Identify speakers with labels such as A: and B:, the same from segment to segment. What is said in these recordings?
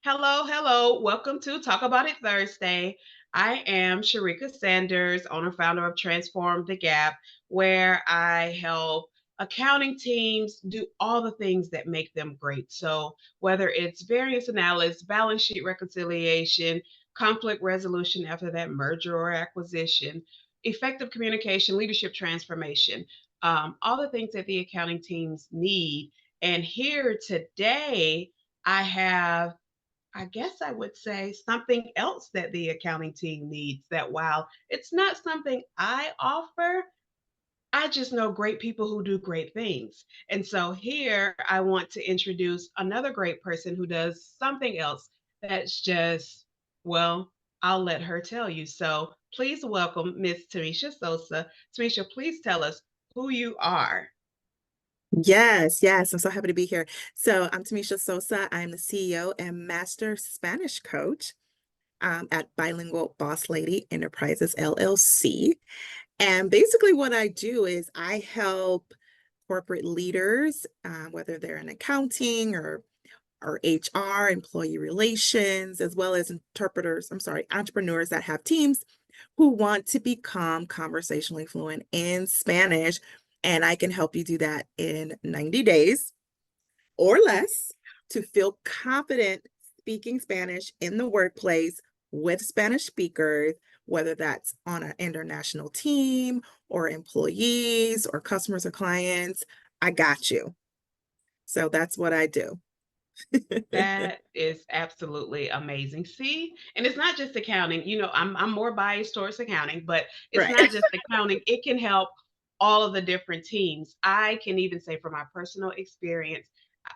A: Hello, hello. Welcome to Talk About It Thursday. I am Sharika Sanders, owner founder of Transform the Gap, where I help accounting teams do all the things that make them great. So, whether it's variance analysis, balance sheet reconciliation, conflict resolution after that merger or acquisition, effective communication, leadership transformation, all the things that the accounting teams need. And here today, I have I guess I would say something else that the accounting team needs that while it's not something I offer, I just know great people who do great things. And so here I want to introduce another great person who does something else that's just, well, I'll let her tell you. So please welcome Miss Tamesia Sosa. Tamesia, please tell us who you are.
B: Yes, yes. I'm so happy to be here. So I'm Tamesia Sosa. I'm the CEO and Master Spanish Coach at Bilingual Boss Lady Enterprises LLC. And basically, what I do is I help corporate leaders, whether they're in accounting or HR, employee relations, as well as entrepreneurs that have teams who want to become conversationally fluent in Spanish. And I can help you do that in 90 days or less to feel confident speaking Spanish in the workplace with Spanish speakers, whether that's on an international team or employees or customers or clients. I got you. So that's what I do.
A: That is absolutely amazing. See, and it's not just accounting. I'm more biased towards accounting, but it's
B: Right.
A: not just accounting. It can help all of the different teams. I can even say from my personal experience,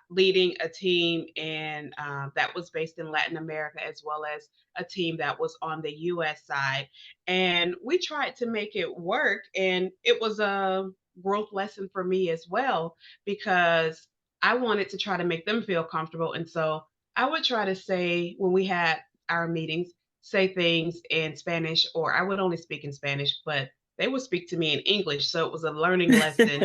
A: leading a team in that was based in Latin America, as well as a team that was on the U.S. side, and we tried to make it work, and it was a growth lesson for me as well because I wanted to try to make them feel comfortable. And so I would try to say when we had our meetings, say things in Spanish, or I would only speak in Spanish, but they would speak to me in English. So it was a learning lesson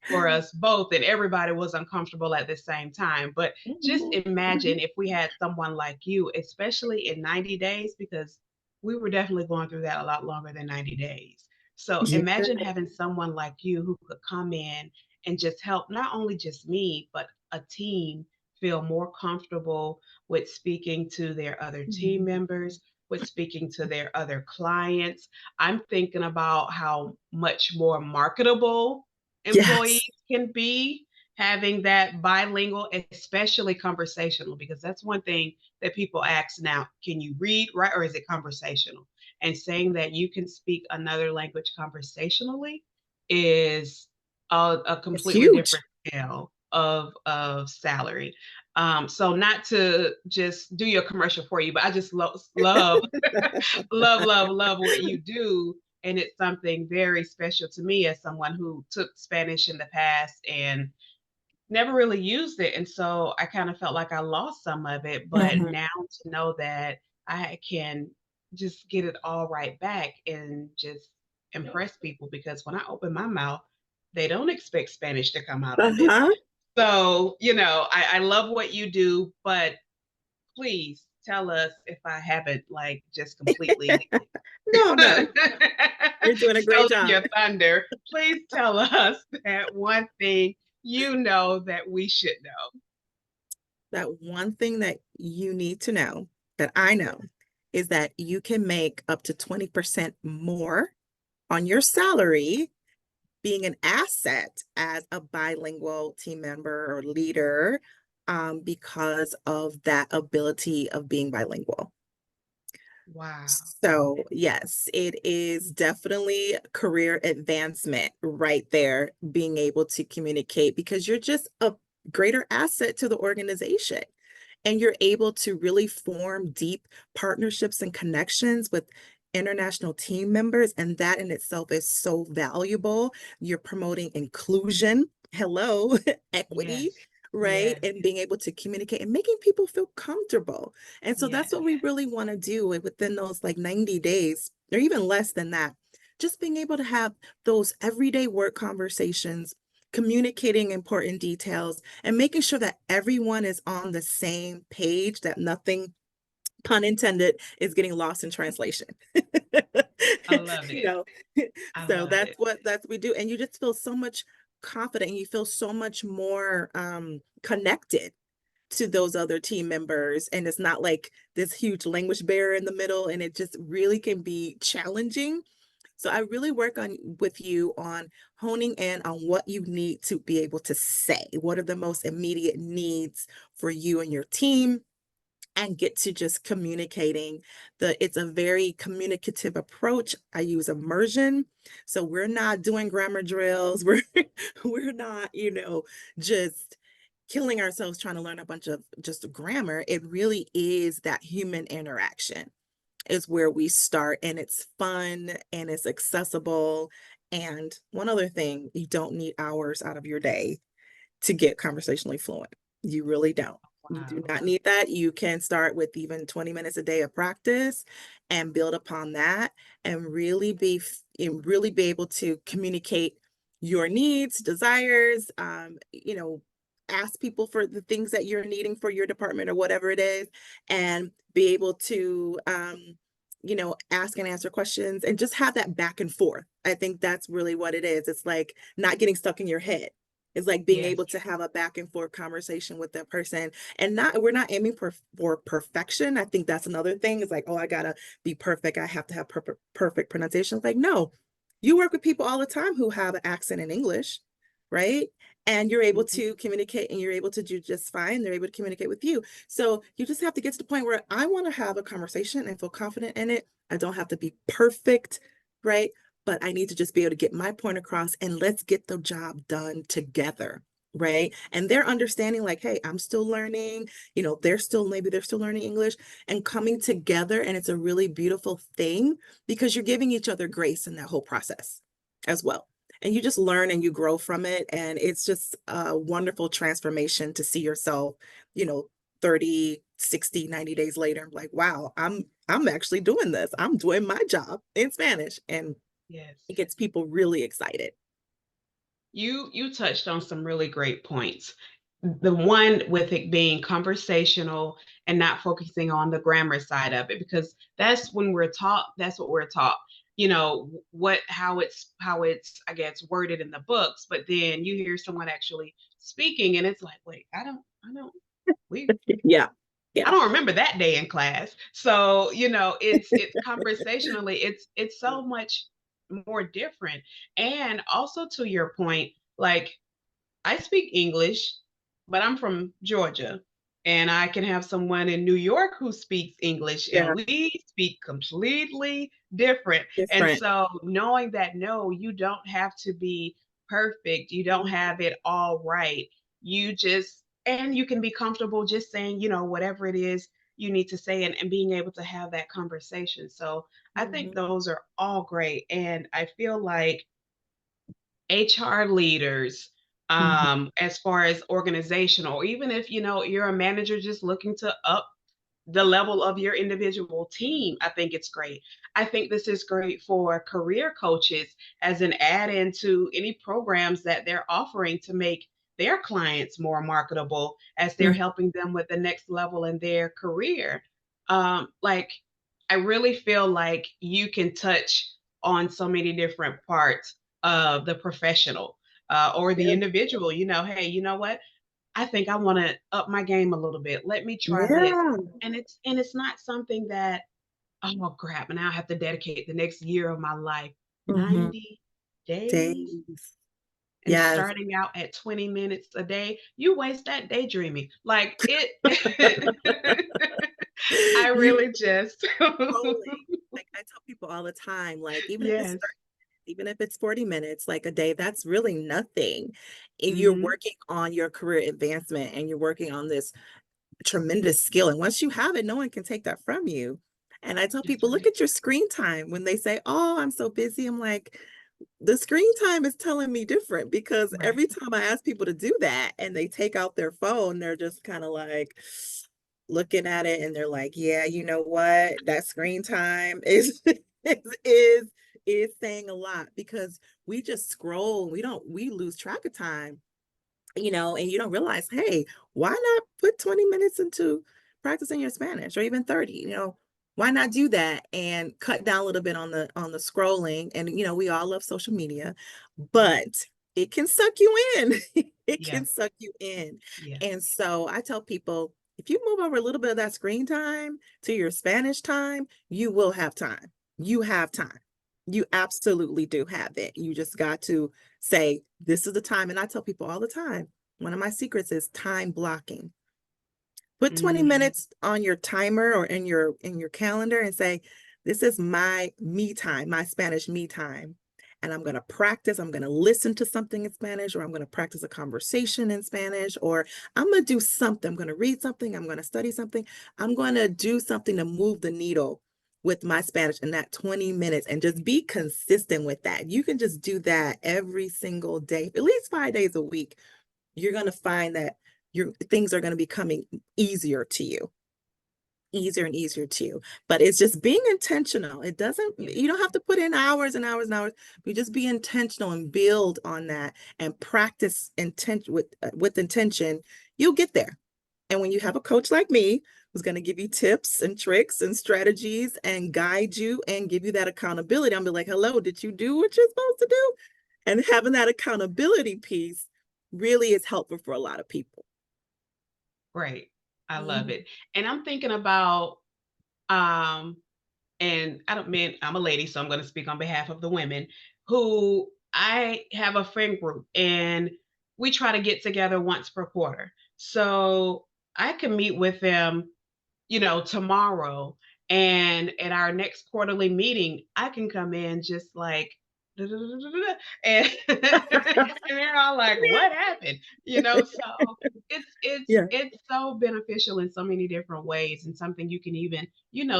A: for us both, and everybody was uncomfortable at the same time. But just
B: Mhm.
A: imagine if we had someone like you, especially in 90 days, because we were definitely going through that a lot longer than 90 days. So
B: Yeah.
A: imagine having someone like you who could come in and just help not only just me, but a team feel more comfortable with speaking to their other team
B: Mhm.
A: members, with speaking to their other clients. I'm thinking about how much more marketable employees
B: Yes.
A: can be having that bilingual, especially conversational, because that's one thing that people ask now, can you read, right, or is it conversational? And saying that you can speak another language conversationally is a
B: It's
A: completely
B: huge.
A: different scale of salary. So not to just do your commercial for you, but I just love, love what you do. And it's something very special to me as someone who took Spanish in the past and never really used it. And so I kind of felt like I lost some of it. But
B: Mhm.
A: now to know that I can just get it all right back and just impress people because when I open my mouth, they don't expect Spanish to come out of it.
B: Uh-huh.
A: So, I love what you do, but please tell us if I haven't like just completely
B: No, no, you're doing a great
A: stolen
B: job.
A: your thunder. Please tell us that one thing you know that we should know.
B: That one thing that you need to know, that I know, is that you can make up to 20% more on your salary being an asset as a bilingual team member or leader, because of that ability of being bilingual.
A: Wow.
B: So, yes, it is definitely career advancement right there, being able to communicate because you're just a greater asset to the organization. And you're able to really form deep partnerships and connections with international team members. And that in itself is so valuable. You're promoting inclusion, hello, equity,
A: Yes.
B: right?
A: Yes.
B: And being able to communicate and making people feel comfortable. And so that's
A: Yes.
B: what we really want to do within those like 90 days or even less than that. Just being able to have those everyday work conversations communicating important details and making sure that everyone is on the same page, that nothing, pun intended, is getting lost in translation.
A: I love
B: You
A: it.
B: know,
A: I
B: so
A: love it.
B: that's what we do. And you just feel so much confident, and you feel so much more connected to those other team members. And it's not like this huge language barrier in the middle, and it just really can be challenging. So I really work on with you on honing in on what you need to be able to say. What are the most immediate needs for you and your team? And get to just communicating. It's a very communicative approach. I use immersion. So we're not doing grammar drills. We're not, just killing ourselves trying to learn a bunch of just grammar. It really is that human interaction is where we start, and it's fun and it's accessible. And one other thing, you don't need hours out of your day to get conversationally fluent. You really don't. You do
A: Wow.
B: not need that. You can start with even 20 minutes a day of practice and build upon that, and really be able to communicate your needs, desires, ask people for the things that you're needing for your department or whatever it is, and be able to ask and answer questions and just have that back and forth. I think that's really what it is. It's like not getting stuck in your head. It's like being
A: Yes.
B: able to have a back and forth conversation with that person, and we're not aiming for perfection. I think that's another thing. It's like, oh, I gotta be perfect. I have to have perfect pronunciation. It's like, no, you work with people all the time who have an accent in English, right? And you're able
A: Mhm.
B: to communicate, and you're able to do just fine. They're able to communicate with you. So you just have to get to the point where I want to have a conversation and feel confident in it. I don't have to be perfect, right? But I need to just be able to get my point across, and let's get the job done together. Right. And they're understanding, like, hey, I'm still learning, maybe they're still learning English, and coming together. And it's a really beautiful thing because you're giving each other grace in that whole process as well. And you just learn and you grow from it. And it's just a wonderful transformation to see yourself, you know, 30, 60, 90 days later. I'm like, wow, I'm actually doing this. I'm doing my job in Spanish. And
A: Yes.
B: it gets people really excited.
A: You touched on some really great points. The one with it being conversational and not focusing on the grammar side of it, because that's when we're taught, that's what we're taught. What how it's I guess worded in the books, but then you hear someone actually speaking and it's like, wait, I don't we
B: Yeah.
A: I
B: Yeah.
A: don't remember that day in class. So, it's conversationally, it's so much more different. And also to your point, like I speak English, but I'm from Georgia. And I can have someone in New York who speaks English, and
B: Yeah.
A: we speak completely different. And
B: Different.
A: so, knowing that, no, you don't have to be perfect, you don't have it all right. And you can be comfortable just saying, whatever it is you need to say, and being able to have that conversation. So, I think
B: Mhm.
A: those are all great. And I feel like HR leaders,
B: Mhm.
A: as far as organizational, or even if you're a manager just looking to up the level of your individual team, I think it's great. I think this is great for career coaches as an add-in to any programs that they're offering to make their clients more marketable as they're
B: Mhm.
A: helping them with the next level in their career. Like, I really feel like you can touch on so many different parts of the professional or the
B: Yep.
A: individual. Hey, you know what? I think I want to up my game a little bit. Let me try this.
B: Yeah.
A: And it's not something that, oh crap, and now I have to dedicate the next year of my life,
B: Mhm.
A: 90 days,
B: Days.
A: and
B: Yes.
A: starting out at 20 minutes a day. You waste that daydreaming. Like it I
B: You
A: really just
B: totally, like, I tell people all the time, like,
A: yes.
B: even if it's 40 minutes, like a day, that's really nothing. And you're
A: Mhm.
B: working on your career advancement, and you're working on this tremendous skill. And once you have it, no one can take that from you. And I tell
A: That's
B: people, look
A: right.
B: at your screen time. When they say, oh, I'm so busy, I'm like, the screen time is telling me different, because
A: Right.
B: every time I ask people to do that and they take out their phone, they're just kind of like looking at it, and they're like, yeah, you know what? That screen time is is is saying a lot because we just scroll, we lose track of time, and you don't realize, hey, why not put 20 minutes into practicing your Spanish or even 30, why not do that and cut down a little bit on the scrolling? And we all love social media, but it can suck you in. It can
A: Yes.
B: suck you in.
A: Yes.
B: And so I tell people, if you move over a little bit of that screen time to your Spanish time, you will have time. You have time. You absolutely do have it. You just got to say, this is the time. And I tell people all the time, one of my secrets is time blocking. Put 20
A: Mm,
B: minutes on your timer or in your calendar and say, this is my me time, my Spanish me time. And I'm going to practice. I'm going to listen to something in Spanish, or I'm going to practice a conversation in Spanish, or I'm going to do something. I'm going to read something. I'm going to study something. I'm going to do something to move the needle with my Spanish in that 20 minutes, and just be consistent with that. You can just do that every single day, at least 5 days a week. You're going to find that your things are going to be coming easier to you, easier and easier to you. But it's just being intentional. It doesn't,
A: yes.
B: you don't have to put in hours and hours and hours. But just be intentional and build on that and practice intent with intention. You'll get there. And when you have a coach like me who's going to give you tips and tricks and strategies and guide you and give you that accountability, I'm be like, hello, did you do what you're supposed to do? And having that accountability piece really is helpful for a lot of people.
A: Great. I love
B: Mhm.
A: it. And I'm thinking about, um, and I don't mean I'm a lady, so I'm going to speak on behalf of the women who I have a friend group and we try to get together once per quarter. So I can meet with them, tomorrow. And at our next quarterly meeting, I can come in just like, "Da, da, da, da, da, da," and, and they're all like, what happened? So it's
B: Yeah.
A: it's so beneficial in so many different ways and something you can even,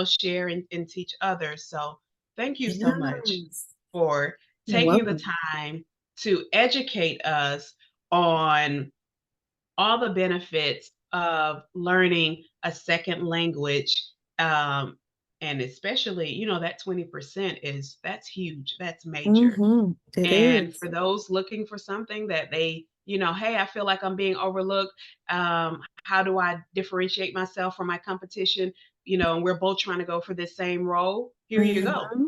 A: share and teach others. So thank you so much
B: Yes.
A: for
B: You're
A: taking the
B: welcome.
A: time to educate us on all the benefits of learning a second language, um, and especially, that 20% that's huge, that's major.
B: It
A: And
B: is.
A: for those looking for something that they, hey, I feel like I'm being overlooked. How do I differentiate myself from my competition? And we're both trying to go for this same role. Here you go.
B: Mhm.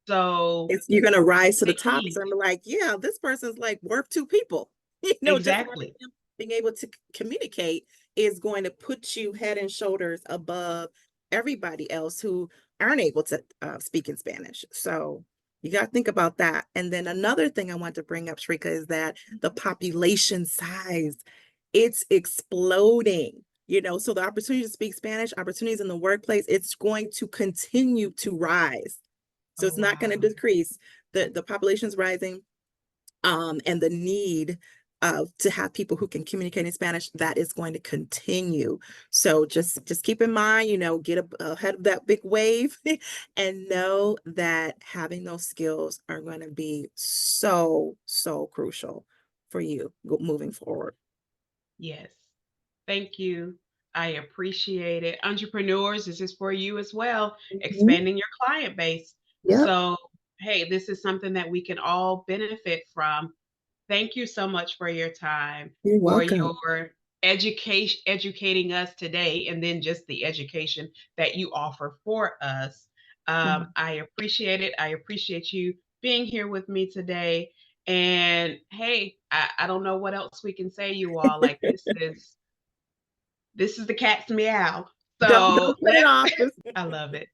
A: So
B: You're gonna rise to the
A: the
B: top. It's
A: key,
B: gonna be like, yeah, this person's like worth two people. Just learning
A: exactly.
B: them, being able to communicate is going to put you head and shoulders above everybody else who aren't able to speak in Spanish. So you got to think about that. And then another thing I want to bring up, Shrika, is that the population size, it's exploding. So the opportunity to speak Spanish, opportunities in the workplace, it's going to continue to rise. So
A: Oh,
B: it's not going to
A: wow.
B: decrease. The population is rising, and the need to have people who can communicate in Spanish, that is going to continue. So just keep in mind, get ahead of that big wave and know that having those skills are going to be so, so crucial for you moving forward.
A: Yes. Thank you. I appreciate it. Entrepreneurs, this is for you as well,
B: Mhm.
A: expanding your client base.
B: Yep.
A: So, hey, this is something that we can all benefit from. Thank you so much for your time,
B: You're
A: for
B: welcome.
A: your educating us today, and then just the education that you offer for us.
B: Mhm.
A: I appreciate it. I appreciate you being here with me today. And hey, I don't know what else we can say, you all. Like this is the cat's meow. So
B: Don't cut it off.
A: I love it.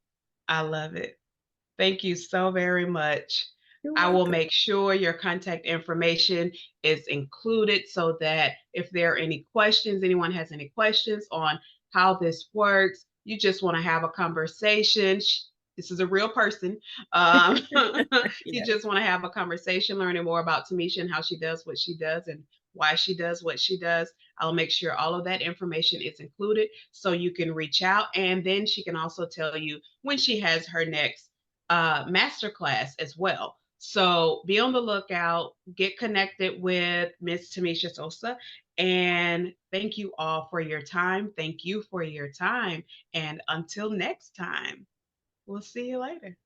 A: I love it. Thank you so very much.
B: You're
A: I will
B: welcome.
A: make sure your contact information is included so that if there are any questions, anyone has any questions on how this works, you just want to have a conversation. This is a real person. Um, you
B: Yes.
A: just want to have a conversation, learning more about Tamesia and how she does what she does and why she does what she does. I'll make sure all of that information is included so you can reach out. And then she can also tell you when she has her next masterclass as well. So be on the lookout, get connected with Miss Tamesia Sosa. And thank you all for your time. Thank you for your time. And until next time, we'll see you later.